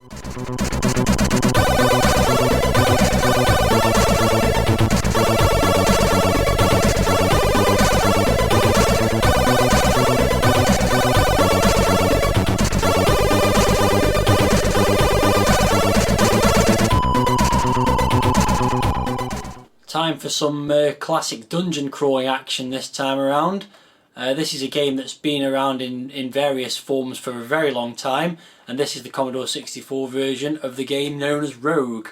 Time for some classic dungeon crawling action this time around. This is a game that's been around in various forms for a very long time, and this is the Commodore 64 version of the game known as Rogue.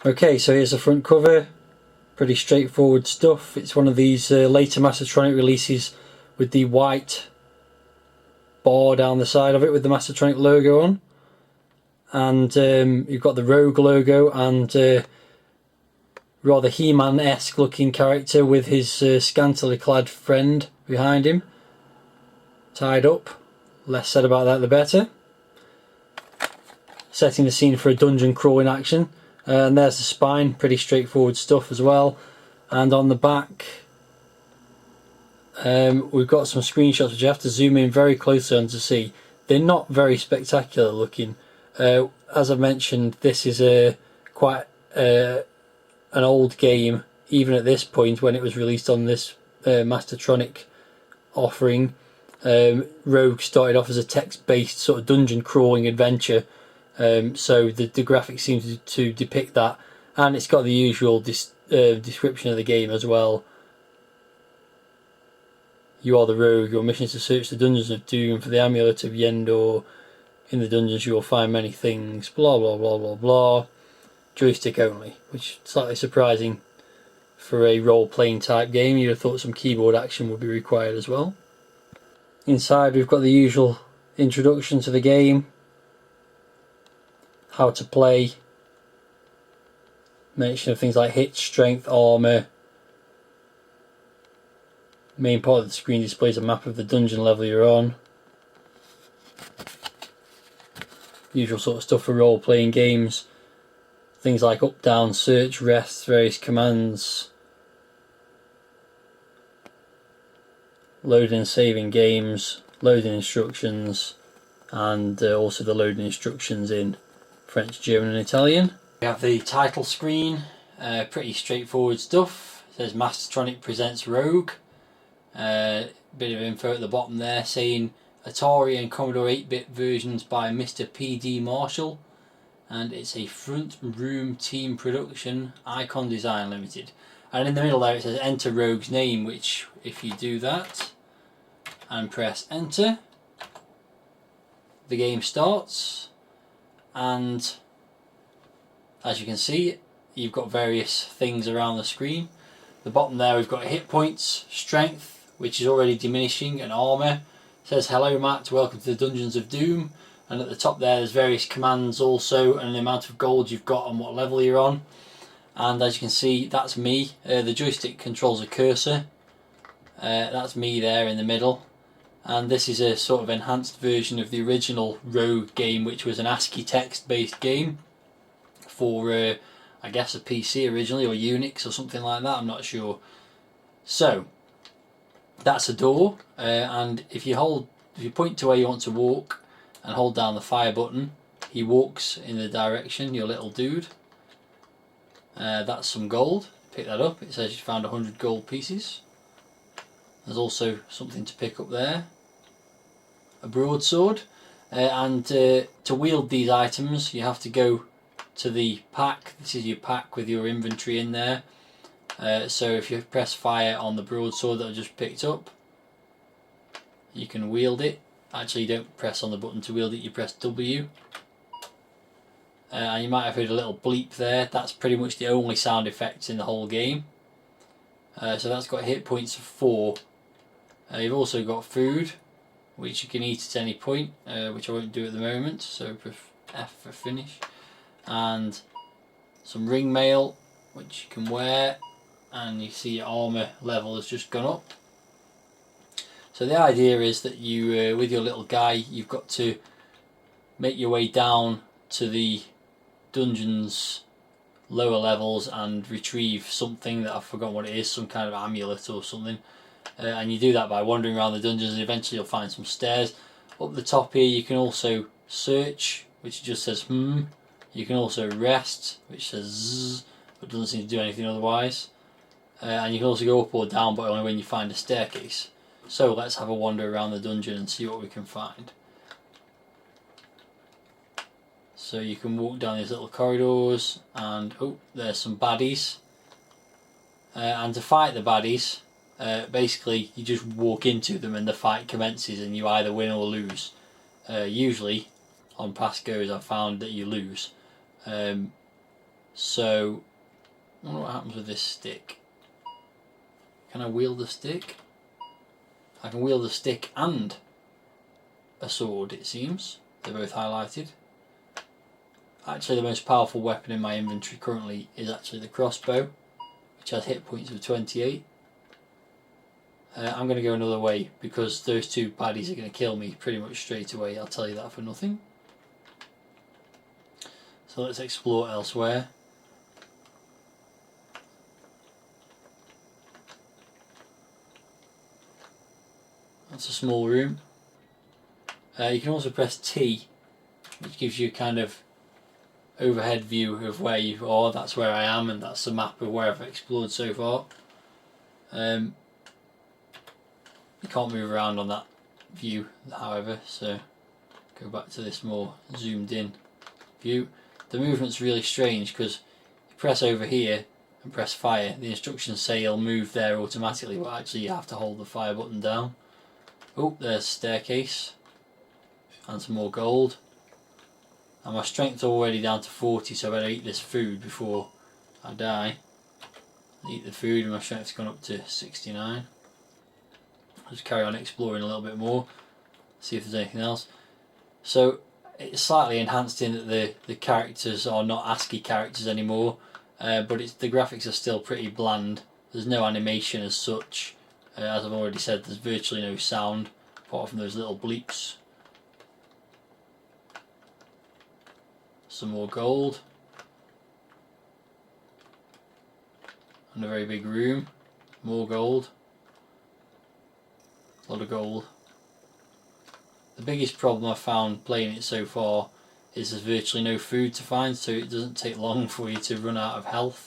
Okay, so here's the front cover. Pretty straightforward stuff. It's one of these later Mastertronic releases with the white bar down the side of it with the Mastertronic logo on. And you've got the Rogue logo and rather He-Man-esque looking character with his scantily clad friend behind him, tied up. Less said about that the better. Setting the scene for a dungeon crawling action, and there's the spine, pretty straightforward stuff as well. And on the back we've got some screenshots which you have to zoom in very closely on to see. They're not very spectacular looking. As I mentioned, this is quite an old game, even at this point when it was released on this Mastertronic offering. Rogue started off as a text-based sort of dungeon crawling adventure, so the graphics seem to depict that, and it's got the usual description of the game as well. You are the Rogue. Your mission is to search the dungeons of Doom for the amulet of Yendor. In the dungeons you will find many things, blah blah blah blah blah. Joystick only, which is slightly surprising for a role-playing type game. You'd have thought some keyboard action would be required as well. Inside we've got the usual introduction to the game, how to play, mention of things like hit, strength, armour. Main part of the screen displays a map of the dungeon level you're on. Usual sort of stuff for role-playing games. Things like up, down, search, rest, various commands, loading and saving games, loading instructions, and also the loading instructions in French, German and Italian. We have the title screen, pretty straightforward stuff. It says Mastertronic presents Rogue. Bit of info at the bottom there saying Atari and Commodore 8-bit versions by Mr. P.D. Marshall. And it's a front room team production, Icon Design Limited. And in the middle there it says enter Rogue's name, which if you do that and press enter, the game starts, and as you can see you've got various things around the screen. The bottom there we've got hit points, strength, which is already diminishing, and armour. It says hello Matt, welcome to the Dungeons of Doom. And at the top there there's various commands also, and the amount of gold you've got and what level you're on. And as you can see, that's me. The joystick controls a cursor. That's me there in the middle. And this is a sort of enhanced version of the original Rogue game, which was an ASCII text based game for I guess a PC originally, or Unix or something like that, I'm not sure. So that's a door, and if you point to where you want to walk and hold down the fire button, he walks in the direction, your little dude. That's some gold. Pick that up. It says you found 100 gold pieces. There's also something to pick up there. A broadsword. And to wield these items you have to go to the pack. This is your pack with your inventory in there. So if you press fire on the broadsword that I just picked up, you can wield it. Actually, you don't press on the button to wield it, you press W. And you might have heard a little bleep there. That's pretty much the only sound effects in the whole game. So that's got hit points of 4. You've also got food, which you can eat at any point, which I won't do at the moment, so press F for finish. And some ring mail, which you can wear, and you see your armour level has just gone up. So the idea is that you, with your little guy, you've got to make your way down to the dungeon's lower levels and retrieve something that I've forgotten what it is, some kind of amulet or something. And you do that by wandering around the dungeons, and eventually you'll find some stairs. Up the top here you can also search, which just says hmm. You can also rest, which says zzz, but doesn't seem to do anything otherwise. And you can also go up or down, but only when you find a staircase. So let's have a wander around the dungeon and see what we can find. So you can walk down these little corridors, and oh, there's some baddies. And to fight the baddies, basically you just walk into them and the fight commences, and you either win or lose. Usually, on past goes, I've found that you lose. So, I wonder what happens with this stick. Can I wield the stick? I can wield the stick and a sword, it seems. They're both highlighted. Actually, the most powerful weapon in my inventory currently is actually the crossbow, which has hit points of 28. I'm going to go another way because those two baddies are going to kill me pretty much straight away. I'll tell you that for nothing. So let's explore elsewhere. That's a small room. You can also press T, which gives you a kind of overhead view of where you are. That's where I am, and that's the map of where I've explored so far. You can't move around on that view, however, so go back to this more zoomed in view. The movement's really strange because you press over here and press fire. The instructions say you'll move there automatically, but actually you have to hold the fire button down. Oh, there's a staircase and some more gold. And my strength's already down to 40, so I better eat this food before I die. Eat the food and my strength's gone up to 69. I'll just carry on exploring a little bit more, see if there's anything else. So it's slightly enhanced in that the characters are not ASCII characters anymore, but the graphics are still pretty bland. There's no animation as such. As I've already said, there's virtually no sound apart from those little bleeps. Some more gold. And a very big room. More gold. A lot of gold. The biggest problem I've found playing it so far is there's virtually no food to find, so it doesn't take long for you to run out of health.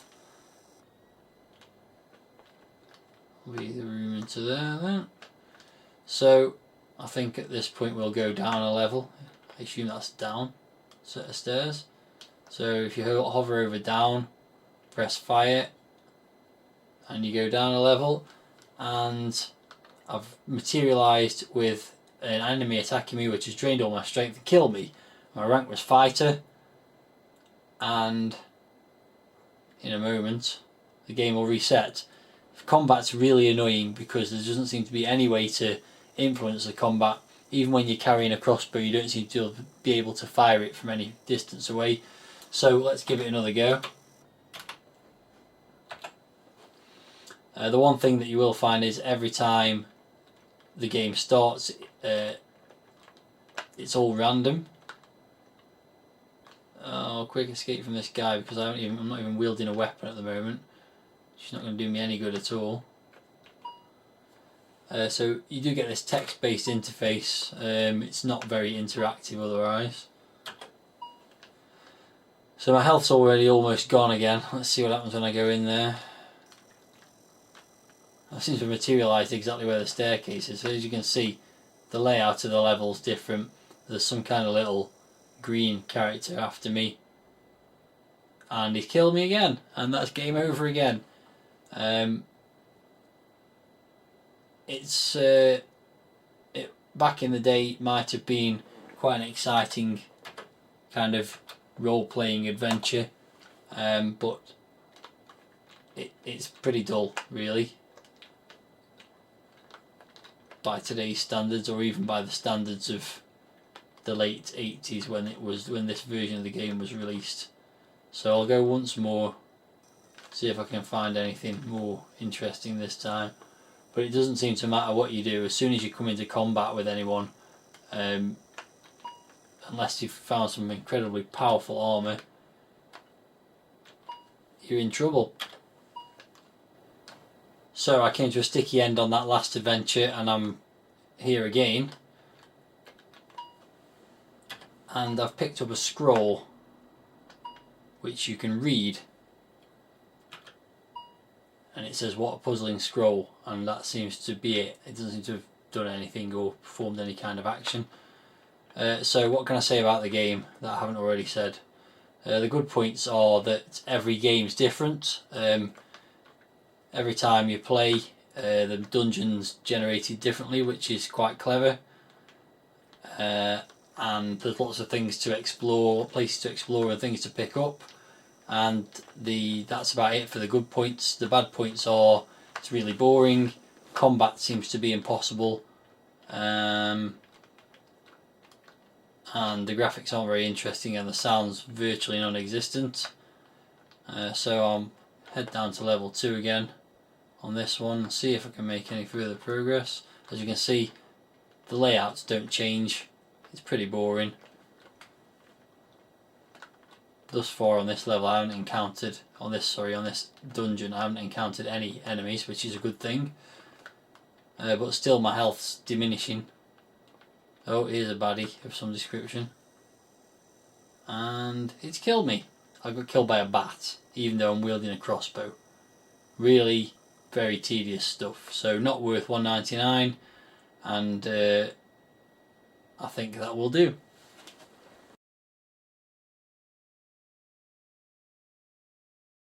Leave the room into there then. So I think at this point we'll go down a level. I assume that's down. Set of stairs. So if you hover over down, press fire, and you go down a level, and I've materialised with an enemy attacking me which has drained all my strength to kill me. My rank was fighter, and in a moment the game will reset. Combat's really annoying because there doesn't seem to be any way to influence the combat. Even when you're carrying a crossbow, you don't seem to be able to fire it from any distance away. So let's give it another go. The one thing that you will find is every time the game starts, it's all random. Oh, quick escape from this guy because I'm not even wielding a weapon at the moment. She's not going to do me any good at all. So you do get this text-based interface. It's not very interactive otherwise. So my health's already almost gone again. Let's see what happens when I go in there. I seem to have materialised exactly where the staircase is. So as you can see, the layout of the level's different. There's some kind of little green character after me. And he's killed me again. And that's game over again. Back in the day it might have been quite an exciting kind of role-playing adventure, but it's pretty dull really by today's standards, or even by the standards of the late 80s when this version of the game was released. So I'll go once more, see if I can find anything more interesting this time. But it doesn't seem to matter what you do. As soon as you come into combat with anyone, unless you've found some incredibly powerful armour, you're in trouble. So I came to a sticky end on that last adventure, and I'm here again. and I've picked up a scroll which you can read, and it says what a puzzling scroll, and that seems to be it. It doesn't seem to have done anything or performed any kind of action. So what can I say about the game that I haven't already said? The good points are that every game's different. Every time you play, the dungeon's generated differently, which is quite clever. And there's lots of things to explore, places to explore and things to pick up. And that's about it for the good points. The bad points are it's really boring, combat seems to be impossible, and the graphics aren't very interesting, and the sound's virtually non-existent. So I'll head down to level 2 again on this one, see if I can make any further progress. As you can see, the layouts don't change, it's pretty boring. Thus far on this level I haven't encountered, on this dungeon I haven't encountered any enemies, which is a good thing. But still my health's diminishing. Oh, here's a baddie of some description. And it's killed me. I got killed by a bat, even though I'm wielding a crossbow. Really very tedious stuff. So not worth $1.99, and I think that will do.